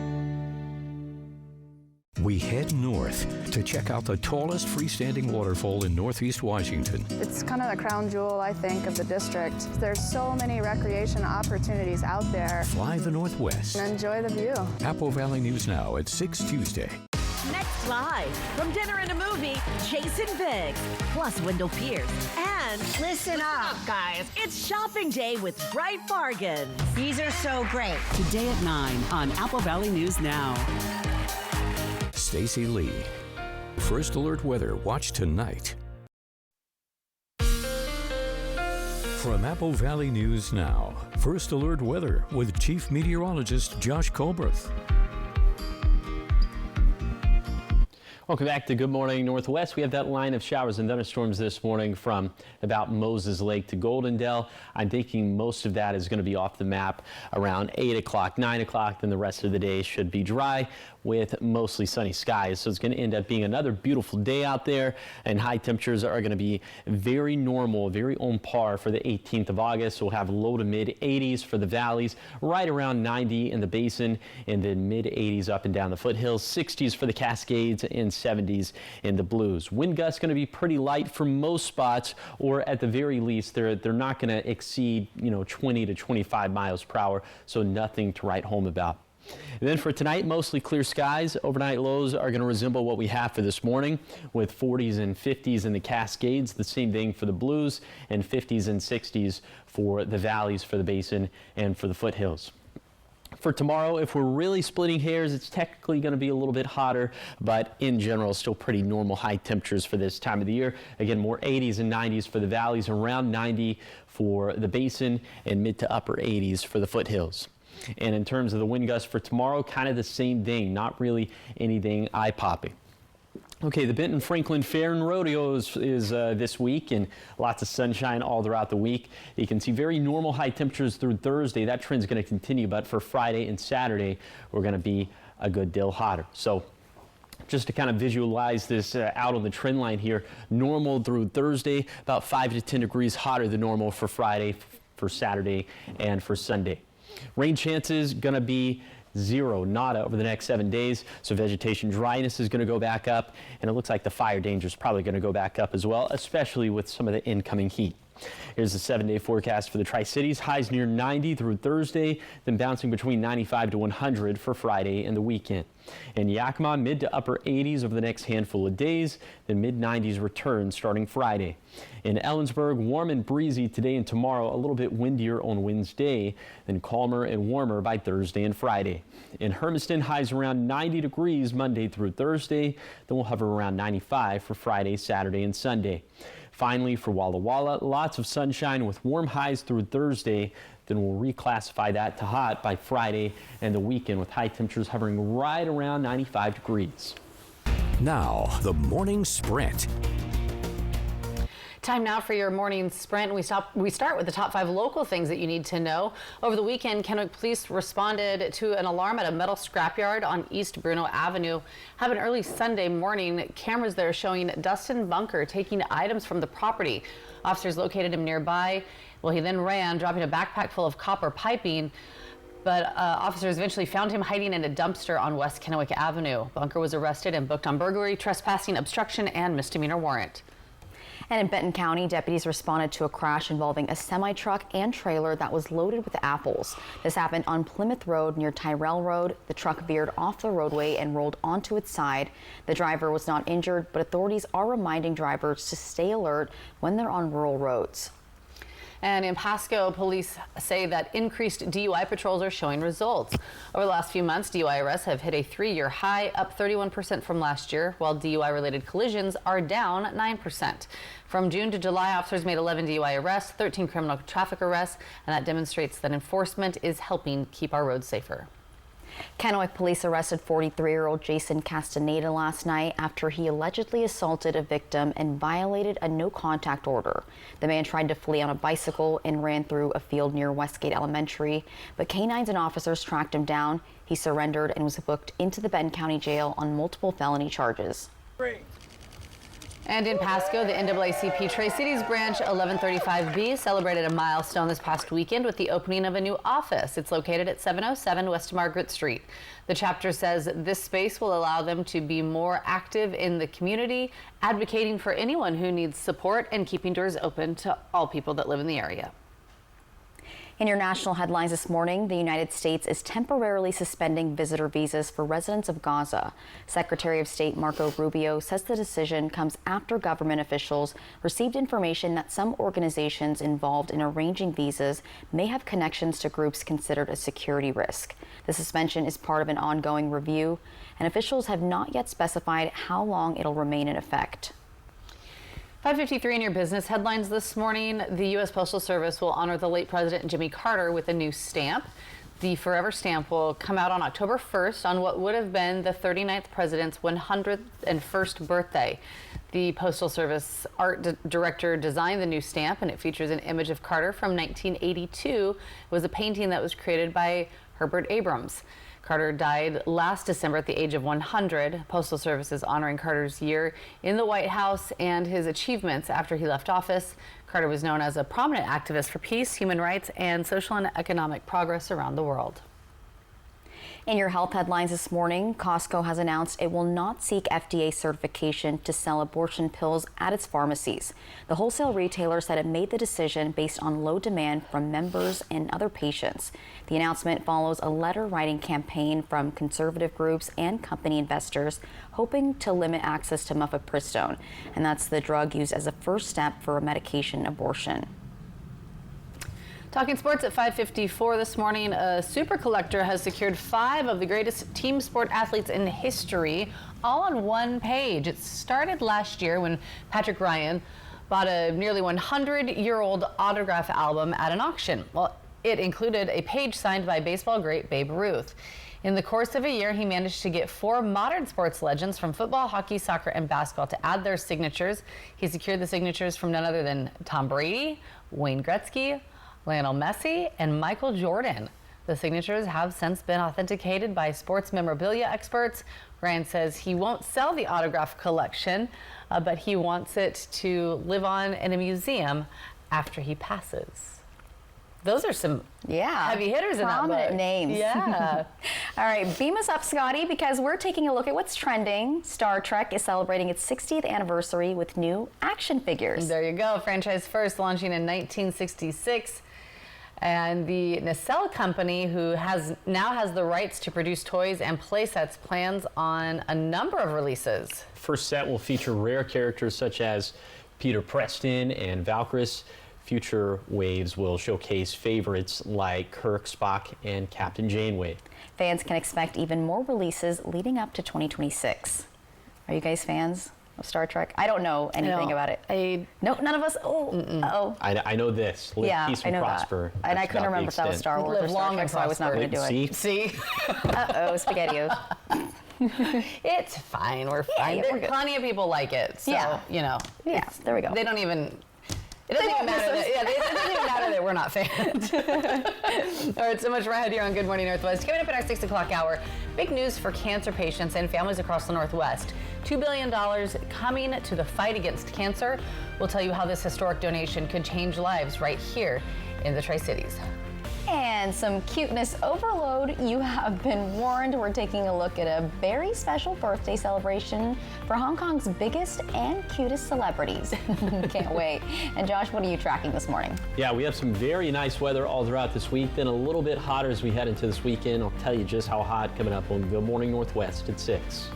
We head north to check out the tallest freestanding waterfall in Northeast Washington. It's kind of the crown jewel, I think, of the district. There's so many recreation opportunities out there. Fly the Northwest. And enjoy the view. Apple Valley News Now at 6 Tuesday. Next live, from dinner and a movie, Jason Biggs, plus Wendell Pierce. And listen up, guys. It's shopping day with Bright Bargains. These are so great. Today at 9 on Apple Valley News Now. Stacy Lee. First Alert Weather. Watch tonight. From Apple Valley News Now. First Alert Weather with Chief Meteorologist Josh Colbert. Welcome back to Good Morning Northwest. We have that line of showers and thunderstorms this morning from about Moses Lake to Goldendale. I'm thinking most of that is going to be off the map around 8 o'clock, 9 o'clock. Then the rest of the day should be dry with mostly sunny skies. So it's going to end up being another beautiful day out there, and high temperatures are going to be very normal, very on par for the 18th of August. We'll have low to mid 80s for the valleys, right around 90 in the basin, and then mid 80s up and down the foothills, 60s for the Cascades, and 70s in the Blues. Wind gusts going to be pretty light for most spots, or at the very least, they're not going to exceed 20 to 25 miles per hour, so nothing to write home about. And then for tonight, mostly clear skies. Overnight lows are going to resemble what we have for this morning, with 40s and 50s in the Cascades. The same thing for the Blues, and 50s and 60s for the valleys, for the basin, and for the foothills. For tomorrow, if we're really splitting hairs, it's technically going to be a little bit hotter, but in general, still pretty normal high temperatures for this time of the year. Again, more 80s and 90s for the valleys, around 90 for the basin, and mid to upper 80s for the foothills. And in terms of the wind gusts for tomorrow, kind of the same thing, not really anything eye-popping. Okay, the Benton Franklin Fair and Rodeo is this week, and lots of sunshine all throughout the week. You can see very normal high temperatures through Thursday. That trend is going to continue, but for Friday and Saturday, we're going to be a good deal hotter. So just to kind of visualize this out on the trend line here, normal through Thursday, about 5 to 10 degrees hotter than normal for Friday, for Saturday, and for Sunday. Rain chances going to be zero, nada over the next 7 days. So vegetation dryness is going to go back up, and it looks like the fire danger is probably going to go back up as well, especially with some of the incoming heat. Here's the 7-day forecast for the Tri-Cities. Highs near 90 through Thursday, then bouncing between 95 to 100 for Friday and the weekend. In Yakima, mid to upper 80s over the next handful of days, then mid-90s return starting Friday. In Ellensburg, warm and breezy today and tomorrow, a little bit windier on Wednesday, then calmer and warmer by Thursday and Friday. In Hermiston, highs around 90 degrees Monday through Thursday, then we'll hover around 95 for Friday, Saturday, and Sunday. Finally, for Walla Walla, lots of sunshine with warm highs through Thursday. Then we'll reclassify that to hot by Friday and the weekend, with high temperatures hovering right around 95 degrees. Now, the morning sprint. Time now for your morning sprint. We start with the top 5 local things that you need to know. Over the weekend, Kennewick Police responded to an alarm at a metal scrapyard on East Bruno Avenue. Happened early Sunday morning. Cameras there showing Dustin Bunker taking items from the property. Officers located him nearby. Well, he then ran, dropping a backpack full of copper piping. But officers eventually found him hiding in a dumpster on West Kennewick Avenue. Bunker was arrested and booked on burglary, trespassing, obstruction, and misdemeanor warrant. And in Benton County, deputies responded to a crash involving a semi-truck and trailer that was loaded with apples. This happened on Plymouth Road near Tyrell Road. The truck veered off the roadway and rolled onto its side. The driver was not injured, but authorities are reminding drivers to stay alert when they're on rural roads. And in Pasco, police say that increased DUI patrols are showing results. Over the last few months, DUI arrests have hit a 3-year high, up 31% from last year, while DUI-related collisions are down 9%. From June to July, officers made 11 DUI arrests, 13 criminal traffic arrests, and that demonstrates that enforcement is helping keep our roads safer. Kennewick police arrested 43-year-old Jason Castaneda last night after he allegedly assaulted a victim and violated a no-contact order. The man tried to flee on a bicycle and ran through a field near Westgate Elementary, but canines and officers tracked him down. He surrendered and was booked into the Benton County Jail on multiple felony charges. And in Pasco, the NAACP Tri-Cities branch 1135B celebrated a milestone this past weekend with the opening of a new office. It's located at 707 West Margaret Street. The chapter says this space will allow them to be more active in the community, advocating for anyone who needs support and keeping doors open to all people that live in the area. In your national headlines this morning, the United States is temporarily suspending visitor visas for residents of Gaza. Secretary of State Marco Rubio says the decision comes after government officials received information that some organizations involved in arranging visas may have connections to groups considered a security risk. The suspension is part of an ongoing review, and officials have not yet specified how long it'll remain in effect. 5:53 in your business headlines this morning. The U.S. Postal Service will honor the late President Jimmy Carter with a new stamp. The Forever stamp will come out on October 1st on what would have been the 39th president's 101st birthday. The Postal Service art director designed the new stamp, and it features an image of Carter from 1982. It was a painting that was created by Herbert Abrams. Carter died last December at the age of 100. Postal Service is honoring Carter's year in the White House and his achievements after he left office. Carter was known as a prominent activist for peace, human rights, and social and economic progress around the world. In your health headlines this morning, Costco has announced it will not seek FDA certification to sell abortion pills at its pharmacies. The wholesale retailer said it made the decision based on low demand from members and other patients. The announcement follows a letter-writing campaign from conservative groups and company investors hoping to limit access to mifepristone, and that's the drug used as a first step for a medication abortion. Talking sports at 5:54 this morning, a super collector has secured 5 of the greatest team sport athletes in history, all on one page. It started last year when Patrick Ryan bought a nearly 100-year-old autograph album at an auction. Well, it included a page signed by baseball great Babe Ruth. In the course of a year, he managed to get 4 modern sports legends from football, hockey, soccer, and basketball to add their signatures. He secured the signatures from none other than Tom Brady, Wayne Gretzky, Lionel Messi, and Michael Jordan. The signatures have since been authenticated by sports memorabilia experts. Ryan says he won't sell the autograph collection, but he wants it to live on in a museum after he passes. Those are some heavy hitters in that book. Prominent names. Yeah. All right, beam us up, Scotty, because we're taking a look at what's trending. Star Trek is celebrating its 60th anniversary with new action figures. There you go. Franchise first launching in 1966. And the Nacelle company, who now has the rights to produce toys and playsets, plans on a number of releases. First set will feature rare characters such as Peter Preston and Valkyries. Future waves will showcase favorites like Kirk, Spock, and Captain Janeway. Fans can expect even more releases leading up to 2026. Are you guys fans of Star Trek? I don't know anything about it. No, none of us. I know this. Live, peace, and prosper. And I couldn't remember if that was Star Wars or Star Trek, so I was not going to do it. See? Uh-oh, SpaghettiOs. It's fine. We're fine. Yeah, we're good. Plenty of people like it. So, you know. Yeah, there we go. They don't even... It doesn't even matter it doesn't even matter that we're not fans. All right, so much right here on Good Morning Northwest. Coming up at our 6 o'clock hour, big news for cancer patients and families across the Northwest. $2 billion coming to the fight against cancer. We'll tell you how this historic donation could change lives right here in the Tri-Cities. And some cuteness overload. You have been warned. We're taking a look at a very special birthday celebration for Hong Kong's biggest and cutest celebrities. Can't wait. And Josh, what are you tracking this morning? Yeah, we have some very nice weather all throughout this week, then a little bit hotter as we head into this weekend. I'll tell you just how hot coming up on Good Morning Northwest at 6.